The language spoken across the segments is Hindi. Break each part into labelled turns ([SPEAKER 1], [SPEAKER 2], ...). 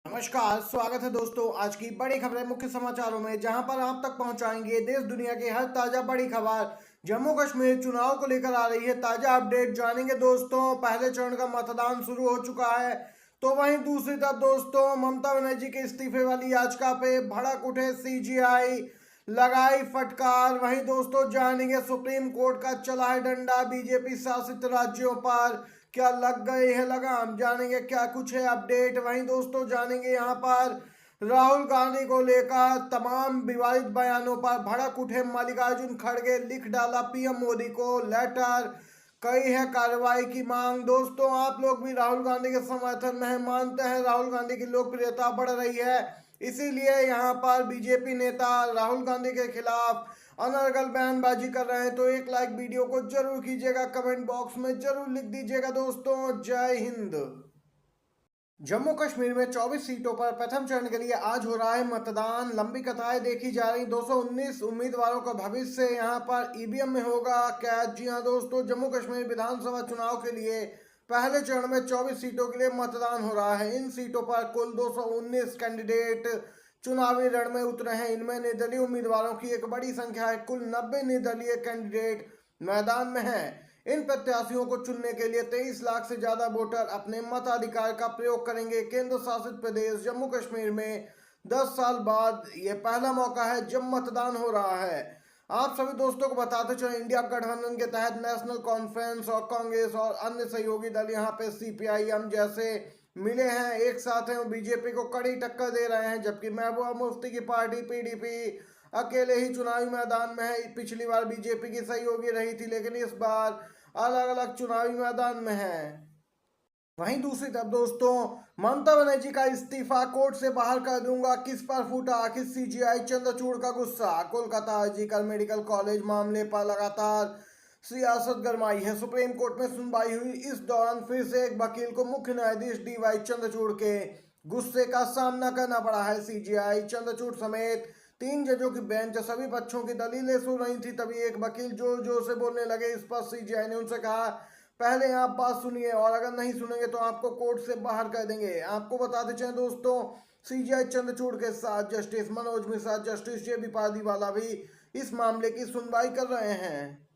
[SPEAKER 1] नमस्कार, स्वागत है दोस्तों आज की बड़ी खबरें मुख्य समाचारों में, जहां पर आप तक पहुंचाएंगे देश दुनिया की हर ताजा बड़ी खबर। जम्मू कश्मीर चुनाव को लेकर आ रही है ताजा अपडेट, जानेंगे दोस्तों। पहले चरण का मतदान शुरू हो चुका है, तो वहीं दूसरी तरफ दोस्तों ममता बनर्जी के इस्तीफे वाली याचिका पे भड़क उठे सीजीआई, लगाई फटकार। वहीं दोस्तों जानेंगे सुप्रीम कोर्ट का चला है डंडा बीजेपी शासित राज्यों पर, क्या लग गई है लगाम, जानेंगे क्या कुछ है अपडेट। वहीं दोस्तों जानेंगे यहाँ पर राहुल गांधी को लेकर तमाम विवादित बयानों पर भड़क उठे मल्लिकार्जुन खड़गे, लिख डाला पीएम मोदी को लेटर, कई है कार्रवाई की मांग। दोस्तों आप लोग भी राहुल गांधी के समर्थन में है, मानते हैं राहुल गांधी की लोकप्रियता बढ़ रही है, इसीलिए यहाँ पर बीजेपी नेता राहुल गांधी के खिलाफ अनर्गल बयानबाजी कर रहे हैं। तो एक लाइक वीडियो को जरूर कीजिएगा, कमेंट बॉक्स में जरूर लिख दीजिएगा दोस्तों। जय हिंद। जम्मू कश्मीर में 24 सीटों पर प्रथम चरण के लिए आज हो रहा है मतदान। लंबी कतारें देखी जा रही, 219 उम्मीदवारों का भविष्य यहां पर ईवीएम में होगा कैद। जी हां दोस्तों, जम्मू कश्मीर विधानसभा चुनाव के लिए पहले चरण में 24 सीटों के लिए मतदान हो रहा है। इन सीटों पर कुल 219 कैंडिडेट चुनावी रण में उतरे हैं। इनमें निर्दलीय उम्मीदवारों की एक बड़ी संख्या है, कुल 90 निर्दलीय कैंडिडेट मैदान में हैं। इन प्रत्याशियों को चुनने के लिए 23 लाख से ज्यादा वोटर अपने मताधिकार का प्रयोग करेंगे। केंद्र शासित प्रदेश जम्मू कश्मीर में 10 साल बाद ये पहला मौका है जब मतदान हो रहा है। आप सभी दोस्तों को बताते चले, इंडिया गठबंधन के तहत नेशनल कॉन्फ्रेंस और कांग्रेस और अन्य सहयोगी दल यहाँ पे सीपीआईएम जैसे मिले हैं, एक साथ हैं, बीजेपी को कड़ी टक्कर दे रहे हैं। जबकि महबूबा मुफ्ती की पार्टी पीडीपी अकेले ही चुनावी मैदान में है। पिछली बार बीजेपी की सहयोगी रही थी, लेकिन इस बार अलग अलग चुनावी मैदान में है। वहीं दूसरी तरफ दोस्तों ममता बनर्जी का इस्तीफा कोर्ट से बाहर कर दूंगा, किस पर फूटा आखिर सीजीआई, चंद्रचूड़ का गुस्सा। कोलकाता आरजीकर मेडिकल कॉलेज मामले पर लगातार सियासत गरमाई है। सुप्रीम कोर्ट में सुनवाई हुई, इस दौरान फिर से एक वकील को मुख्य न्यायाधीश डीवाई चंद्रचूड़ के गुस्से का सामना करना पड़ा है। सीजीआई, चंद्रचूड़ समेत 3 जजों की बेंच सभी पक्षों की दलीलें सुन रही थी, तभी एक वकील जोर जोर से बोलने लगे। इस पर सीजीआई ने उनसे कहा, पहले आप बात सुनिए और अगर नहीं सुनेंगे तो आपको कोर्ट से बाहर कर देंगे। आपको बताते चलें दोस्तों, सीजीआई चंद्रचूड़ के साथ जस्टिस मनोज मिश्रा, जस्टिस जेबी पारदीवाला भी इस मामले की सुनवाई कर रहे हैं।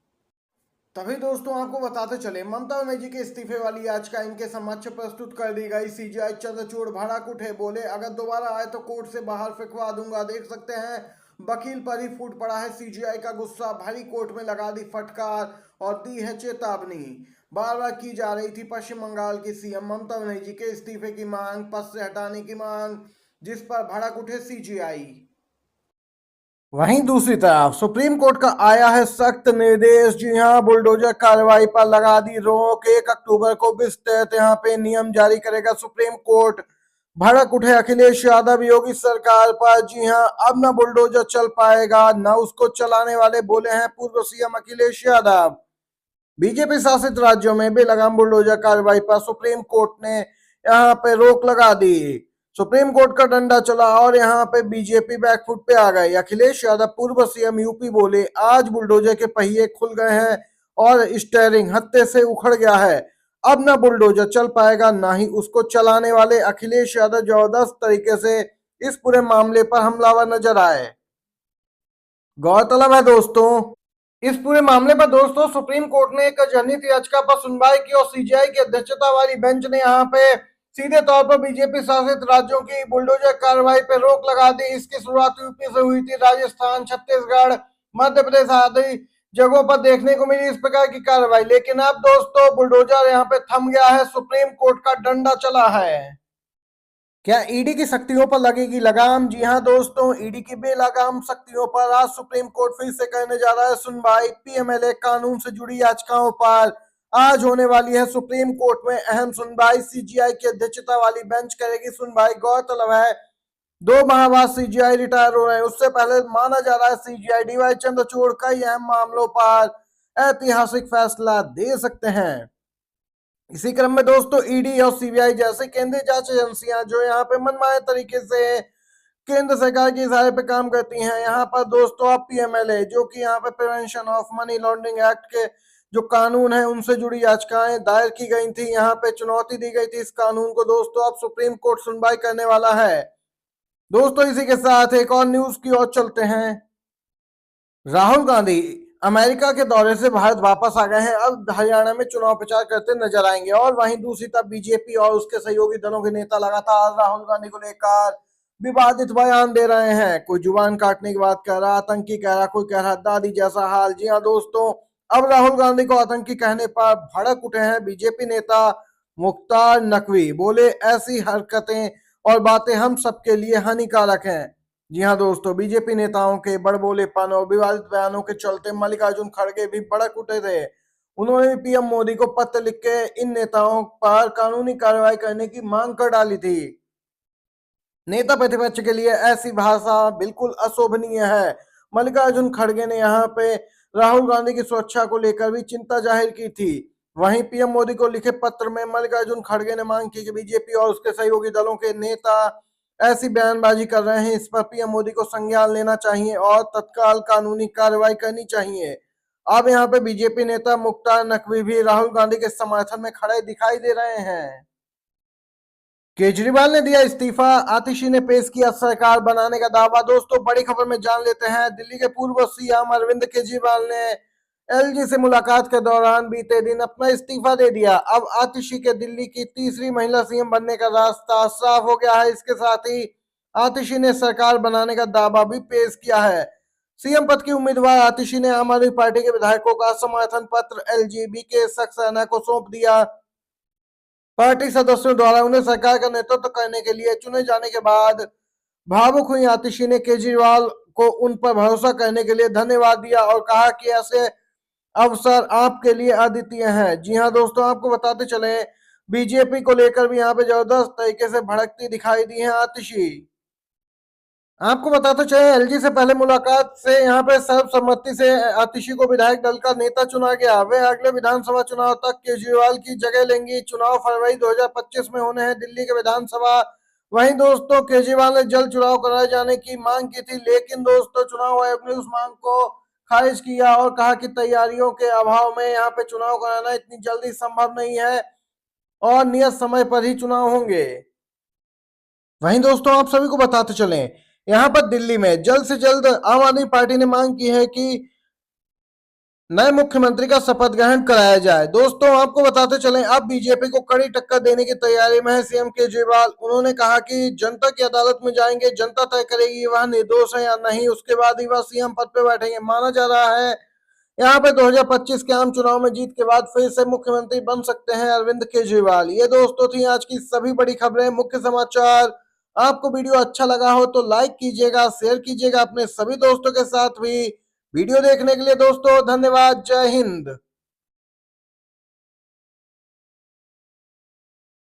[SPEAKER 1] तभी दोस्तों आपको बताते चले, ममता बनर्जी के इस्तीफे वाली याचिका इनके समक्ष प्रस्तुत कर दी गई। सीजीआई चंद्रचूड़ भड़क उठे, बोले अगर दोबारा आए तो कोर्ट से बाहर फेंकवा दूंगा। देख सकते हैं वकील पर ही फूट पड़ा है सीजीआई का गुस्सा, भरी कोर्ट में लगा दी फटकार और दी है चेतावनी। बार बार की जा रही थी पश्चिम बंगाल की सीएम ममता बनर्जी के इस्तीफे की मांग, पद से हटाने की मांग, जिस पर भड़क उठे सीजीआई। वहीं दूसरी तरफ सुप्रीम कोर्ट का आया है सख्त निर्देश। जी हां, बुलडोजर कार्रवाई पर लगा दी रोक, 1 अक्टूबर को विस्तृत यहाँ पे नियम जारी करेगा सुप्रीम कोर्ट। भड़क उठे अखिलेश यादव योगी सरकार पर। जी हां, अब ना बुलडोजर चल पाएगा, ना उसको चलाने वाले, बोले हैं पूर्व सीएम अखिलेश यादव। बीजेपी शासित राज्यों में बेलगाम बुलडोजर कार्रवाई पर सुप्रीम कोर्ट ने यहाँ पे रोक लगा दी। सुप्रीम कोर्ट का डंडा चला और यहाँ पे बीजेपी बैकफुट पे आ गई। अखिलेश यादव पूर्व सीएम यूपी बोले, आज बुलडोजर के पहिए खुल गए हैं और स्टीयरिंग हत्थे से उखड़ गया है। अब ना बुलडोजर चल पाएगा, ना ही उसको चलाने वाले। अखिलेश यादव जबरदस्त तरीके से इस पूरे मामले पर हमलावर नजर आए। गौरतलब है दोस्तों, इस पूरे मामले पर दोस्तों सुप्रीम कोर्ट ने एक जनहित याचिका पर सुनवाई की और सीजीआई की अध्यक्षता वाली बेंच ने यहाँ पे सीधे तौर पर बीजेपी शासित राज्यों की बुलडोजर कार्रवाई पर रोक लगा दी। इसकी शुरुआत यूपी से हुई थी, राजस्थान, छत्तीसगढ़, मध्य प्रदेश आदि जगहों पर देखने को मिली इस प्रकार की कार्रवाई। लेकिन अब दोस्तों बुलडोजर यहाँ पे थम गया है, सुप्रीम कोर्ट का डंडा चला है। क्या ईडी की शक्तियों पर लगेगी लगाम? जी हां दोस्तों, ईडी की बेलगाम शक्तियों पर आज सुप्रीम कोर्ट फिर से करने जा रहा है सुनवाई। पीएमएलए कानून से जुड़ी याचिकाओं पर आज होने वाली है सुप्रीम कोर्ट में अहम सुनवाई। सीजीआई की अध्यक्षता वाली बेंच करेगी सुनवाई। गौरतलब है 2 माह बाद सीजीआई रिटायर हो रहे हैं, उससे पहले माना जा रहा है सीजीआई डीवाई चंद्रचूड़ कई अहम मामलों पर ऐतिहासिक फैसला दे सकते हैं। इसी क्रम में दोस्तों ईडी और सीबीआई जैसे केंद्रीय जांच एजेंसियां जो यहाँ पे मनमाने तरीके से केंद्र सरकार के इशारे पे काम करती हैं, यहाँ पर दोस्तों अब पीएमएलए जो कि यहाँ पे prevention of money laundering act के जो कानून है उनसे जुड़ी याचिकाएं दायर की गई थी। यहाँ पे चुनौती दी गई थी इस कानून को दोस्तों। अब सुप्रीम कोर्ट सुनवाई करने वाला है दोस्तों। इसी के साथ एक और न्यूज की ओर चलते हैं। राहुल गांधी अमेरिका के दौरे से भारत वापस आ गए हैं। अब हरियाणा में चुनाव प्रचार करते नजर आएंगे। और वहीं दूसरी तरफ बीजेपी और उसके सहयोगी दलों के नेता लगातार राहुल गांधी को लेकर विवादित बयान दे रहे हैं। कोई जुबान काटने की बात कह रहा, आतंकी कह रहा, कोई कह रहा दादी जैसा हाल। जी हाँ दोस्तों, अब राहुल गांधी को आतंकी कहने पर भड़क उठे हैं बीजेपी नेता मुख्तार नकवी। बोले ऐसी हरकतें और बातें हम सबके लिए हानिकारक हैं। जी हाँ दोस्तों, बीजेपी नेताओं के बड़बोलेपन और विवादित बयानों के चलते मल्लिकार्जुन खड़गे भी भड़क उठे थे। उन्होंने पीएम मोदी को पत्र लिख के इन नेताओं पर कानूनी कार्रवाई करने की मांग कर डाली थी। नेता प्रतिपक्ष के लिए ऐसी भाषा बिल्कुल अशोभनीय है। मल्लिकार्जुन खड़गे ने यहाँ पे राहुल गांधी की सुरक्षा को लेकर भी चिंता जाहिर की थी। वहीं पीएम मोदी को लिखे पत्र में मल्लिकार्जुन खड़गे ने मांग की कि बीजेपी और उसके सहयोगी दलों के नेता ऐसी बयानबाजी कर रहे हैं, इस पर पीएम मोदी को संज्ञान लेना चाहिए और तत्काल कानूनी कार्रवाई करनी चाहिए। अब यहाँ पे बीजेपी नेता मुख्तार नकवी भी राहुल गांधी के समर्थन में खड़े दिखाई दे रहे हैं। केजरीवाल ने दिया इस्तीफा, आतिशी ने पेश किया सरकार बनाने का दावा। दोस्तों बड़ी खबर में जान लेते हैं। दिल्ली के पूर्व सीएम अरविंद केजरीवाल ने एलजी से मुलाकात के दौरान बीते दिन अपना इस्तीफा दे दिया। अब आतिशी के दिल्ली की तीसरी महिला सीएम बनने का रास्ता साफ हो गया है। इसके साथ ही आतिशी ने सरकार बनाने का दावा भी पेश किया है। सीएम पद की उम्मीदवार आतिशी ने आम आदमी पार्टी के विधायकों का समर्थन पत्र एलजीबी के सक्सेना को सौंप दिया। पार्टी सदस्यों द्वारा उन्हें सरकार का नेतृत्व करने के लिए चुने जाने के बाद भावुक हुई आतिशी ने केजरीवाल को उन पर भरोसा करने के लिए धन्यवाद दिया और कहा कि ऐसे अवसर आपके लिए अद्वितीय हैं। जी हाँ दोस्तों, आपको बताते चले बीजेपी को लेकर भी यहाँ पे जबरदस्त तरीके से भड़कती दिखाई दी है आतिशी। आपको बताते चले एलजी से पहले मुलाकात से यहाँ पे सर्वसम्मति से आतिशी को विधायक दल का नेता चुना गया। वे अगले विधानसभा चुनाव तक केजरीवाल की जगह लेंगी। चुनाव फरवरी 2025 में होने हैं दिल्ली के विधानसभा। वहीं दोस्तों केजरीवाल ने जल्द चुनाव कराए जाने की मांग की थी, लेकिन दोस्तों चुनाव आयोग ने उस मांग को खारिज किया और कहा कि तैयारियों के अभाव में यहाँ पे चुनाव कराना इतनी जल्दी संभव नहीं है और नियत समय पर ही चुनाव होंगे। वहीं दोस्तों आप सभी को बताते चलें, यहाँ पर दिल्ली में जल्द से जल्द आम आदमी पार्टी ने मांग की है कि नए मुख्यमंत्री का शपथ ग्रहण कराया जाए। दोस्तों आपको बताते चलें, अब बीजेपी को कड़ी टक्कर देने की तैयारी में है सीएम केजरीवाल। उन्होंने कहा कि जनता की अदालत में जाएंगे, जनता तय करेगी वह निर्दोष है या नहीं, उसके बाद ही वह सीएम पद पे बैठेंगे। माना जा रहा है यहाँ पे 2025 के आम चुनाव में जीत के बाद फिर से मुख्यमंत्री बन सकते हैं अरविंद केजरीवाल। ये दोस्तों थी आज की सभी बड़ी खबरें, मुख्य समाचार। आपको वीडियो अच्छा लगा हो तो लाइक कीजिएगा, शेयर कीजिएगा अपने सभी दोस्तों के साथ भी। वीडियो देखने के लिए दोस्तों धन्यवाद। जय हिंद।